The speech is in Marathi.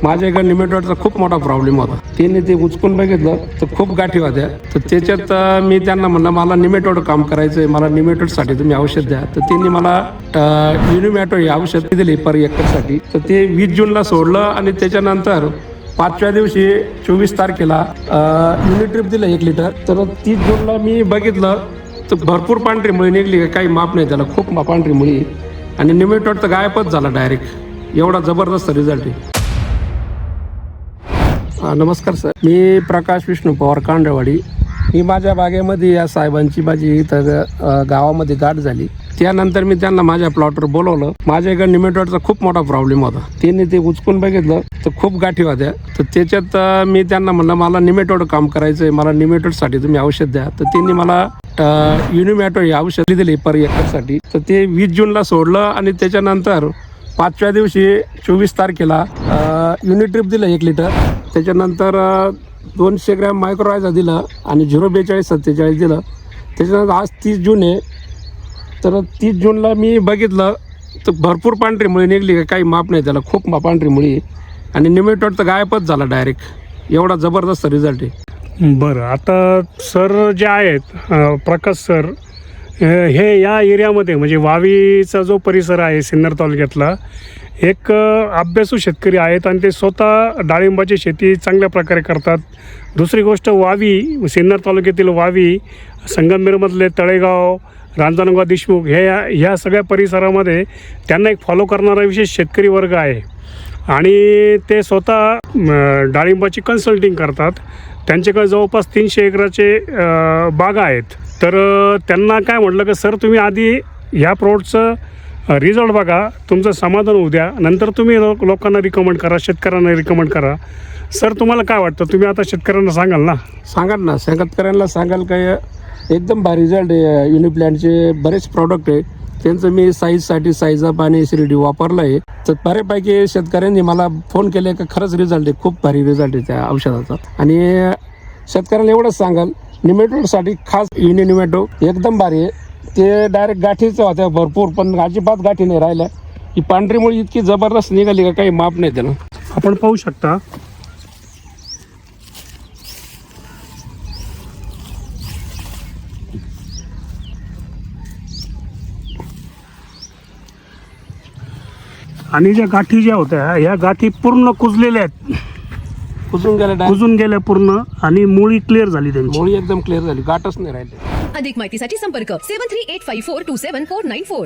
माझ्या एका निमेटोडचा खूप मोठा प्रॉब्लेम होता. त्यांनी ते उचकून बघितलं तर खूप गाठी होत्या. तर त्याच्यात मी त्यांना म्हणलं मला निमेटोड काम करायचंय, मला निमेटोडसाठी तुम्ही औषध द्या. तर त्यांनी मला युनिमॅटो हे औषध दिले पर एकरसाठी. तर ते 20 जूनला सोडलं आणि त्याच्यानंतर 5व्या दिवशी 24 तारखेला युनिट्रिप दिलं 1 लिटर. तर 30 जूनला मी बघितलं तर भरपूर पांढरी मुळी निघली, काही माप नाही त्याला, खूप पांढरी मुळी. आणि निमेटोड तर गायबच झाला डायरेक्ट. एवढा जबरदस्त रिझल्ट आहे. नमस्कार सर, मी प्रकाश विष्णू पवार कांडवाडी. मी माझ्या बागेमध्ये या साहेबांची माझी इथं गावामध्ये गाठ झाली. त्यानंतर मी त्यांना माझ्या प्लॉटवर बोलवलं. माझ्या एका निमेटोडचा खूप मोठा प्रॉब्लेम होता. त्यांनी ते उचकून बघितलं तर खूप गाठी होत्या. तर त्याच्यात मी त्यांना म्हणलं मला निमेटोड काम करायचंय, मला निमेटोडसाठी तुम्ही औषध द्या. तर त्यांनी मला युनिमॅटो हे औषध दिले पर एकरसाठी. तर ते 20 जूनला सोडलं आणि त्याच्यानंतर 5व्या दिवशी 24 तारखेला युनिट्रिप दिलं 1 लिटर. त्याच्यानंतर 200 ग्रॅम मायक्रोरायझा दिलं आणि 04247 दिलं. त्याच्यानंतर आज 30 जून आहे. तर 30 जूनला मी बघितलं तर भरपूर पांढरी मुळी निघली, काही माप नाही त्याला, खूप पांढरी मुळी. आणि निमेटोड तर गायबच झाला डायरेक्ट. एवढा जबरदस्त रिझल्ट आहे. बरं, आता सर जे आहेत प्रकाश सर, हे या एरियामध्ये म्हणजे वावीचा जो परिसर आहे सिन्नर तालुक्यातला, एक अभ्यासू शेतकरी आहेत आणि ते स्वतः डाळिंबाची शेती चांगल्या प्रकारे करतात. दुसरी गोष्ट, वावी सिन्नर तालुक्यातील वावी, संगमनेरमधले तळेगाव, रांजणगाव, देशमुख ह्या सगळ्या परिसरामध्ये त्यांना एक फॉलो करणारा विशेष शेतकरी वर्ग आहे. आणि ते स्वतः डाळिंबाची कन्सल्टिंग करतात. त्यांच्याकडे जवळपास 300 एकराचे बागा आहेत. तर त्यांना काय म्हटलं की सर तुम्ही आधी ह्या प्रोडक्टचं रिझल्ट बघा, तुमचं समाधान होऊ द्या, नंतर तुम्ही लोकांना रिकमेंड करा, शेतकऱ्यांना रिकमेंड करा. सर तुम्हाला काय वाटतं, तुम्ही आता शेतकऱ्यांना सांगाल ना? सांगाल ना, शेतकऱ्यांना सांगाल काय एकदम भारी रिझल्ट आहे. युनिप्लॅनचे बरेच प्रॉडक्ट आहे. त्यांचं मी साईजसाठी साईजअप आणि श्रीडी वापरलं आहे. तर बऱ्यापैकी शेतकऱ्यांनी मला फोन केले की खरंच रिझल्ट आहे, खूप भारी रिझल्ट आहे त्या औषधाचा. आणि शेतकऱ्यांना एवढंच सांगाल, निमेटोडसाठी खास निमेटो एकदम भारी आहे. ते डायरेक्ट गाठीचं होत्या भरपूर, पण अजिबात गाठी नाही राहिल्या. ही पांढरी मुळी इतकी जबरदस्त निघाली का काही माप नाही त्याला. आपण पाहू शकता आणि ज्या गाठी ज्या होत्या या गाठी पूर्ण कुजलेल्या आहेत, कुजून गेल्या पूर्ण, आणि मुळी क्लिअर झाली, त्यांची मुळी एकदम क्लिअर झाली, गाठच नाही राहिली. अधिक माहितीसाठी संपर्क 7385427494.